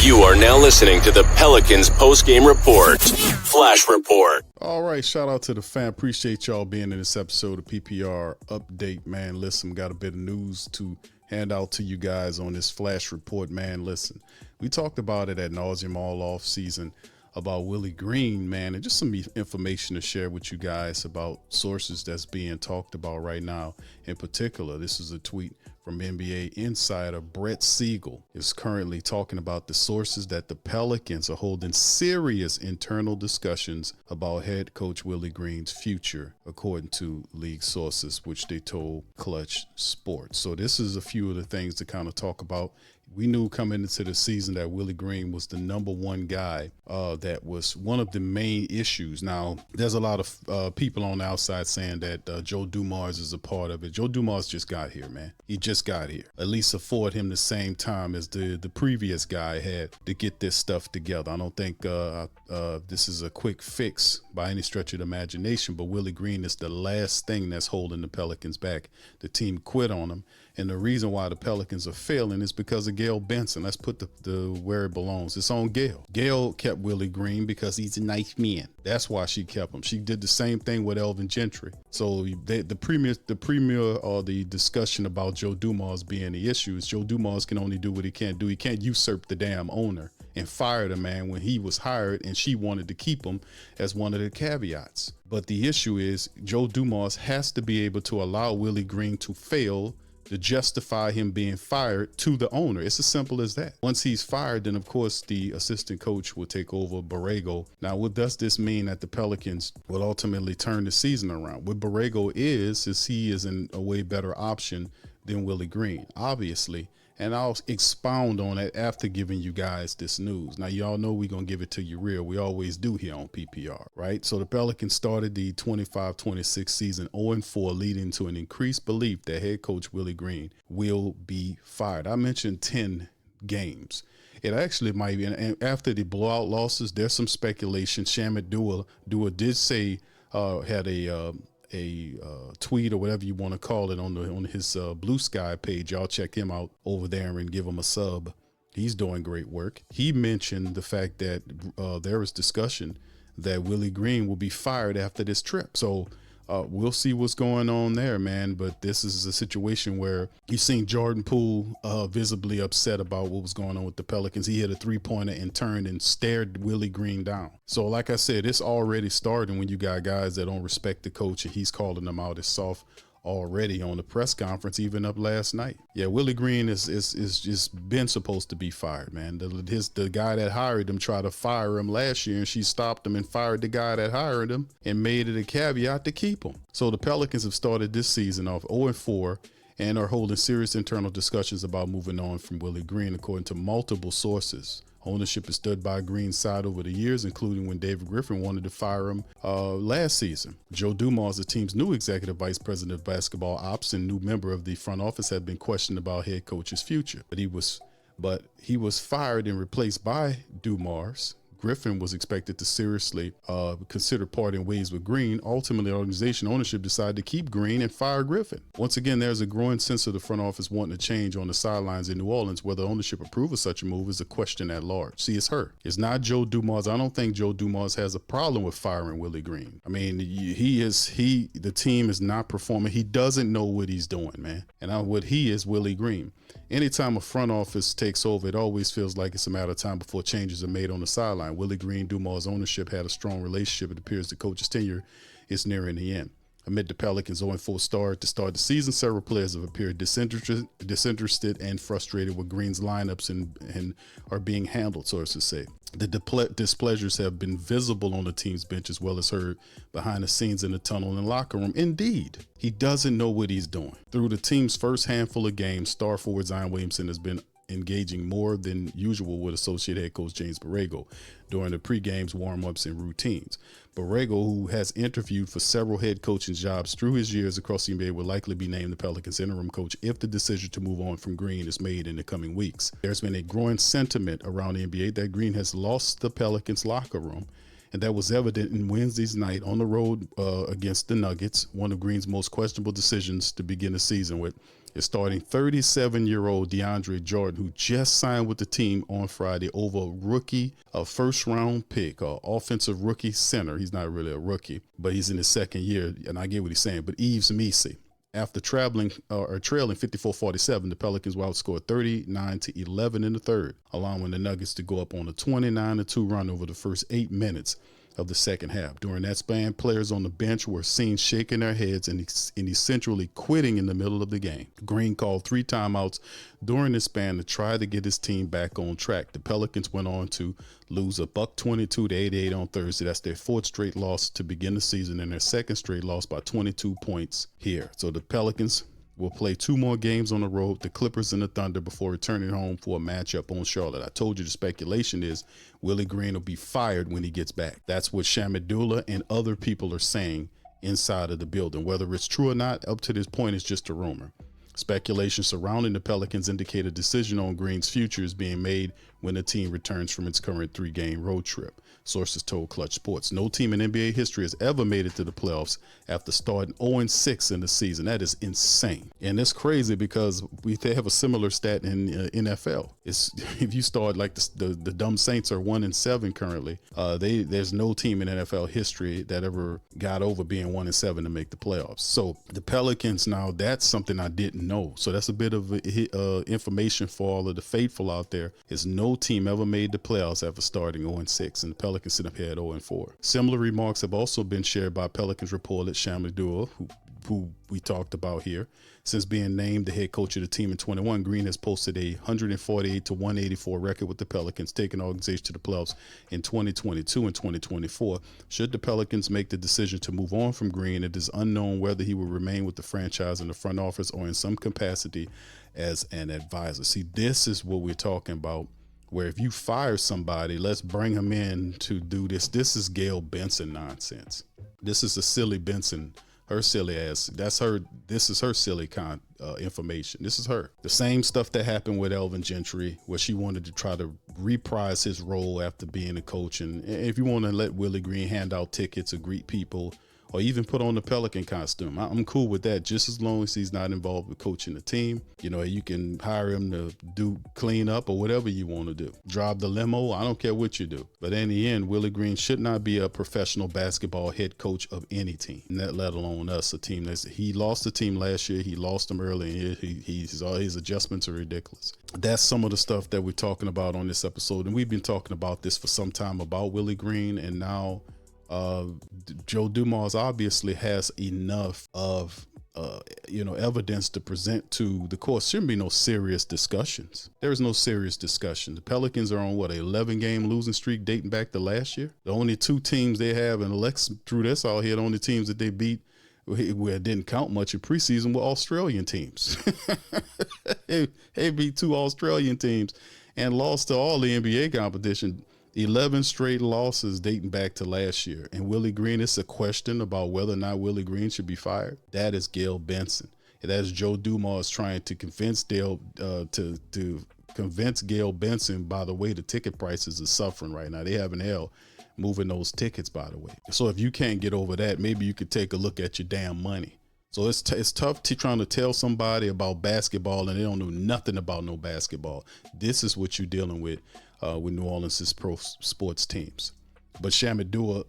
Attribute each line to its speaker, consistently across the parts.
Speaker 1: You are now listening to the Pelicans post-game report. Flash report.
Speaker 2: All right, shout out to the fam. Appreciate y'all being in this episode of PPR Update, man. Listen, got a bit of news to hand out to you guys on this flash report, man. Listen, we talked about it ad nauseum all off season about Willie Green, man, and just some information to share with you guys about sources that's being talked about right now. In particular, this is a tweet from NBA insider Brett Siegel is currently talking about the sources that the Pelicans are holding serious internal discussions about head coach Willie Green's future, according to league sources, which they told Clutch Sports. So this is a few of the things to kind of talk about. We knew coming into the season that Willie Green was the number one guy that was one of the main issues. Now, there's a lot of people on the outside saying that Joe Dumars is a part of it. Joe Dumars just got here, man. He just got here. At least afford him the same time as the previous guy had to get this stuff together. I don't think this is a quick fix by any stretch of the imagination, but Willie Green is the last thing that's holding the Pelicans back. The team quit on him. And the reason why the Pelicans are failing is because of Gail Benson. Let's put the where it belongs. It's on Gail. Gail kept Willie Green because he's a nice man. That's why she kept him. She did the same thing with Elvin Gentry. So the premier or the discussion about Joe Dumars being the issue is Joe Dumars can only do what he can't do. He can't usurp the damn owner and fire the man when he was hired and she wanted to keep him as one of the caveats. But the issue is Joe Dumars has to be able to allow Willie Green to fail to justify him being fired to the owner. It's as simple as that. Once he's fired, then of course the assistant coach will take over Borrego. Now, what does this mean that the Pelicans will ultimately turn the season around? What Borrego is he is in a way better option than Willie Green, obviously. And I'll expound on it after giving you guys this news. Now, y'all know we're going to give it to you real. We always do here on PPR, right? So the Pelicans started the 25-26 season 0-4, leading to an increased belief that head coach Willie Green will be fired. I mentioned 10 games. It actually might be, and after the blowout losses, there's some speculation. Shamit Dua did say, had a tweet or whatever you want to call it on his Blue Sky page. Y'all check him out over there and give him a sub. He's doing great work. He mentioned the fact that there is discussion that Willie Green will be fired after this trip. So we'll see what's going on there, man. But this is a situation where you've seen Jordan Poole visibly upset about what was going on with the Pelicans. He hit a three-pointer and turned and stared Willie Green down. So like I said, it's already starting when you got guys that don't respect the coach and he's calling them out as soft already on the press conference, even up last night. Yeah, Willie Green is just been supposed to be fired, man. The guy that hired him tried to fire him last year, and she stopped him and fired the guy that hired him and made it a caveat to keep him. So the Pelicans have started this season off 0-4 and are holding serious internal discussions about moving on from Willie Green, according to multiple sources. Ownership has stood by Green's side over the years, including when David Griffin wanted to fire him last season. Joe Dumars, the team's new executive vice president of basketball ops and new member of the front office, had been questioned about head coach's future. But he was fired and replaced by Dumars. Griffin was expected to seriously consider parting ways with Green. Ultimately, organization ownership decided to keep Green and fire Griffin. Once again, there's a growing sense of the front office wanting to change on the sidelines in New Orleans. Whether ownership approve of such a move is a question at large. See, it's her. It's not Joe Dumars. I don't think Joe Dumars has a problem with firing Willie Green. I mean, the team is not performing. He doesn't know what he's doing, man. And what he is, Willie Green. Anytime a front office takes over, it always feels like it's a matter of time before changes are made on the sideline. Willie Green, Dumars' ownership had a strong relationship. It appears the coach's tenure is nearing the end. Amid the Pelicans' 0-4 start to start the season, several players have appeared disinterested and frustrated with Green's lineups and are being handled, sources say. The displeasures have been visible on the team's bench as well as heard behind the scenes in the tunnel and locker room. Indeed, he doesn't know what he's doing. Through the team's first handful of games, star forward Zion Williamson has been engaging more than usual with associate head coach James Borrego during the pre-games, warm-ups, and routines. Borrego, who has interviewed for several head coaching jobs through his years across the NBA, will likely be named the Pelicans interim coach if the decision to move on from Green is made in the coming weeks. There's been a growing sentiment around the NBA that Green has lost the Pelicans locker room And that was evident in Wednesday's night on the road against the Nuggets, one of Green's most questionable decisions to begin the season with. Is starting 37-year-old DeAndre Jordan, who just signed with the team on Friday over a rookie, a first-round pick, offensive rookie center. He's not really a rookie, but he's in his second year, and I get what he's saying. But Yves Missi, after trailing 54-47, the Pelicans will outscore 39-11 in the third, allowing the Nuggets to go up on a 29-2 run over the first 8 minutes of the second half. During that span, players on the bench were seen shaking their heads and essentially quitting in the middle of the game. Green called 3 timeouts during this span to try to get his team back on track. The Pelicans went on to lose a buck 22-88 on Thursday. That's their 4th straight loss to begin the season and their 2nd straight loss by 22 points here. So the Pelicans will play 2 more games on the road, the Clippers and the Thunder, before returning home for a matchup on Charlotte. I told you the speculation is Willie Green will be fired when he gets back. That's what Shamidula and other people are saying inside of the building. Whether it's true or not, up to this point, it's just a rumor. Speculation surrounding the Pelicans indicate a decision on Green's future is being made when the team returns from its current 3-game road trip. Sources told Clutch Sports. No team in NBA history has ever made it to the playoffs after starting 0-6 in the season. That is insane. And it's crazy because they have a similar stat in NFL. It's if you start like the dumb Saints are 1-7 currently. There's no team in NFL history that ever got over being 1-7 to make the playoffs. So the Pelicans, now that's something I didn't know. So that's a bit of information for all of the faithful out there. Is no team ever made the playoffs after starting 0-6, and the Pelicans sit up here at 0-4. Similar remarks have also been shared by Pelicans reporter Shamidula, who we talked about here. Since being named the head coach of the team in 21, Green has posted a 148-184 record with the Pelicans, taking the organization to the playoffs in 2022 and 2024. Should the Pelicans make the decision to move on from Green, it is unknown whether he will remain with the franchise in the front office or in some capacity as an advisor. See, this is what we're talking about, where if you fire somebody, let's bring him in to do this. This is Gail Benson nonsense. This is a silly Benson, her silly ass. That's her. This is her silly information. This is her. The same stuff that happened with Elvin Gentry, where she wanted to try to reprise his role after being a coach. And if you want to let Willie Green hand out tickets or greet people, or even put on the Pelican costume, I'm cool with that, just as long as he's not involved with coaching the team. You know, you can hire him to do clean up or whatever you want to do. Drive the limo, I don't care what you do. But in the end, Willie Green should not be a professional basketball head coach of any team, let alone us, a team he lost the team last year. He lost them early, and all his adjustments are ridiculous. That's some of the stuff that we're talking about on this episode. And we've been talking about this for some time about Willie Green, and now Joe Dumars obviously has enough of evidence to present to the court. Shouldn't be no serious discussions. There is no serious discussion. The Pelicans are on 11-game losing streak dating back to last year. The only 2 teams they have, and Lex threw this all here, the only teams that they beat, where it didn't count much in preseason, were Australian teams. They beat 2 Australian teams and lost to all the NBA competition. 11 straight losses dating back to last year. And Willie Green, it's a question about whether or not Willie Green should be fired. That is Gail Benson. And that is Joe Dumars trying to convince convince Gail Benson, by the way the ticket prices are suffering right now. They having hell moving those tickets, by the way. So if you can't get over that, maybe you could take a look at your damn money. So it's tough trying to tell somebody about basketball and they don't know nothing about no basketball. This is what you're dealing with New Orleans' pro sports teams. But Shamidula,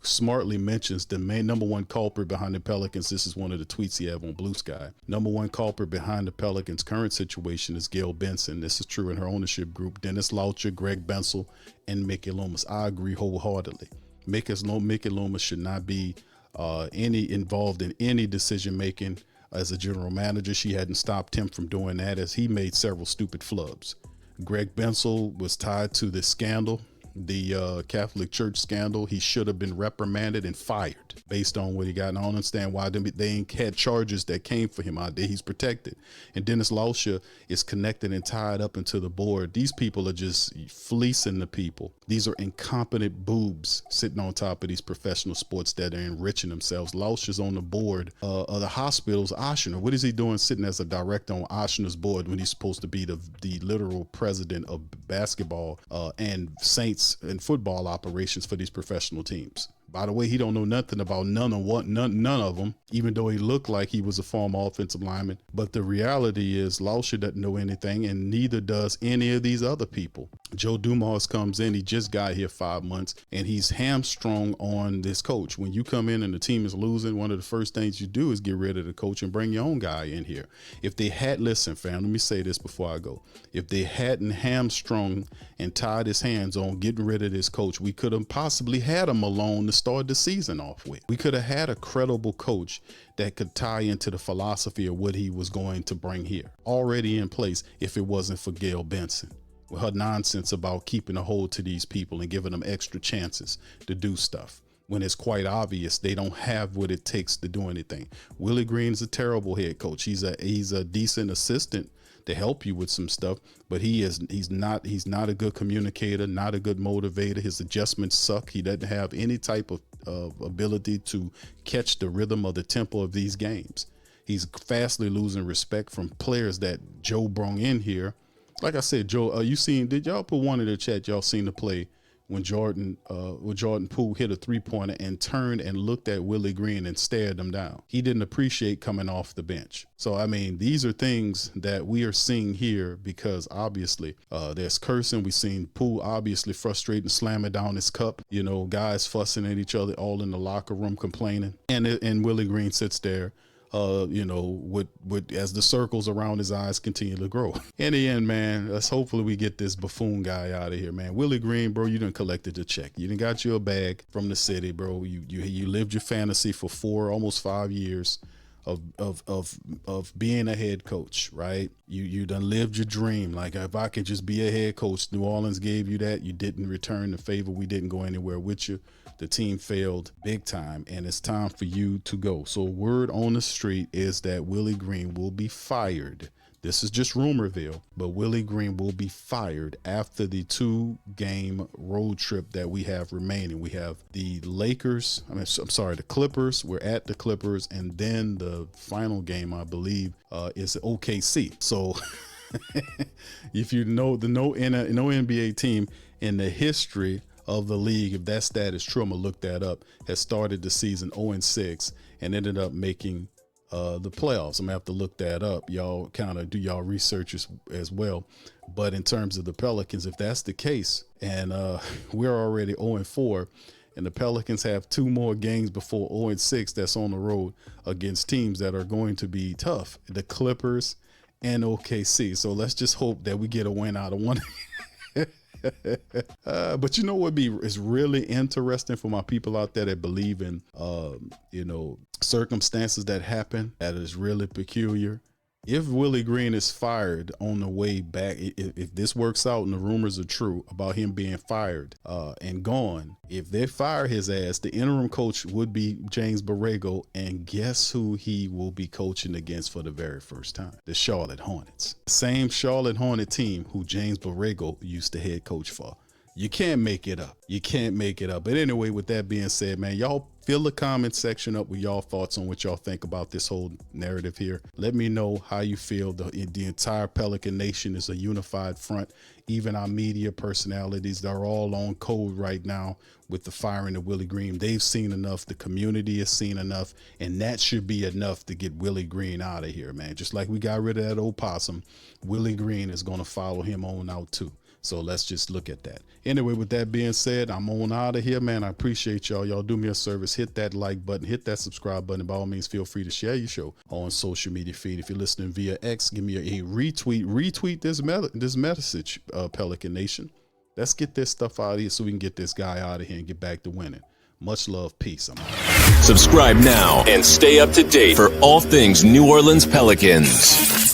Speaker 2: smartly mentions the main number one culprit behind the Pelicans. This is one of the tweets he had on Blue Sky. Number one culprit behind the Pelicans' current situation is Gail Benson. This is true in her ownership group. Dennis Laucher, Greg Bensel, and Mickey Loomis. I agree wholeheartedly. Mickey Loomis should not be involved in any decision making as a general manager. She hadn't stopped him from doing that, as he made several stupid flubs. Greg Bensel was tied to this scandal, the Catholic Church scandal. He should have been reprimanded and fired based on what he got. And I don't understand why they ain't had charges that came for him out there. He's protected. And Dennis Lauscher is connected and tied up into the board. These people are just fleecing the people. These are incompetent boobs sitting on top of these professional sports that are enriching themselves. Lauscher's on the board of the hospital's Ochsner. What is he doing sitting as a director on Ochsner's board when he's supposed to be the literal president of basketball and Saints finance and football operations for these professional teams. By the way, he don't know nothing about none of them, even though he looked like he was a former offensive lineman. But the reality is Lauscher doesn't know anything, and neither does any of these other people. Joe Dumas comes in, he just got here 5 months, and he's hamstrung on this coach. When you come in and the team is losing, one of the first things you do is get rid of the coach and bring your own guy in here. If they had, listen, fam, let me say this before I go. If they hadn't hamstrung and tied his hands on getting rid of this coach, we could have possibly had him alone to start the season off with. We could have had a credible coach that could tie into the philosophy of what he was going to bring here already in place if it wasn't for Gail Benson with her nonsense about keeping a hold to these people and giving them extra chances to do stuff when it's quite obvious they don't have what it takes to do anything. Willie Green is a terrible head coach. He's a decent assistant to help you with some stuff, but he's not a good communicator, not a good motivator. His adjustments suck. He doesn't have any type of ability to catch the rhythm or the tempo of these games. He's fastly losing respect from players that Joe brought in here. Like I said, Joe, did y'all put one in the chat? Y'all seen the play when Jordan Poole hit a 3-pointer and turned and looked at Willie Green and stared him down. He didn't appreciate coming off the bench. So, I mean, these are things that we are seeing here because obviously there's cursing. We've seen Poole obviously frustrated and slamming down his cup, guys fussing at each other all in the locker room complaining. And Willie Green sits there as the circles around his eyes continue to grow. In the end, man, hopefully we get this buffoon guy out of here, man. Willie Green, bro, you done collected the check. You done got you a bag from the city, bro. You lived your fantasy for almost 5 years of being a head coach, right? You done lived your dream. Like, if I could just be a head coach, New Orleans gave you that. You didn't return the favor. We didn't go anywhere with you. The team failed big time, and it's time for you to go. So word on the street is that Willie Green will be fired. This is just rumorville, but Willie Green will be fired after the 2-game road trip that we have remaining. We have the the Clippers. We're at the Clippers, and then the final game, I believe, is OKC. So if you know no NBA team in the history of the league, if that stat is true, I'm gonna look that up, has started the season 0-6 and ended up making the playoffs. I'm gonna have to look that up. Y'all kind of do y'all research as well. But in terms of the Pelicans, if that's the case, and we're already 0-4, and the Pelicans have 2 more games before 0-6 that's on the road against teams that are going to be tough, the Clippers and OKC. So let's just hope that we get a win out of one. But what would is really interesting for my people out there that believe in, circumstances that happen that is really peculiar. If Willie Green is fired on the way back, if this works out and the rumors are true about him being fired and gone, if they fire his ass, the interim coach would be James Borrego, and guess who he will be coaching against for the very first time? The Charlotte Hornets. Same Charlotte Hornet team who James Borrego used to head coach for. You can't make it up. You can't make it up. But anyway, with that being said, man, y'all fill the comment section up with y'all thoughts on what y'all think about this whole narrative here. Let me know how you feel. The entire Pelican Nation is a unified front. Even our media personalities, they're all on code right now with the firing of Willie Green. They've seen enough. The community has seen enough. And that should be enough to get Willie Green out of here, man. Just like we got rid of that old possum, Willie Green is going to follow him on out too. So let's just look at that. Anyway, with that being said, I'm on out of here, man. I appreciate y'all. Y'all do me a service. Hit that like button. Hit that subscribe button. By all means, feel free to share your show on social media feed. If you're listening via X, give me a retweet. Retweet this message, Pelican Nation. Let's get this stuff out of here so we can get this guy out of here and get back to winning. Much love. Peace. I'm out.
Speaker 1: Subscribe now and stay up to date for all things New Orleans Pelicans.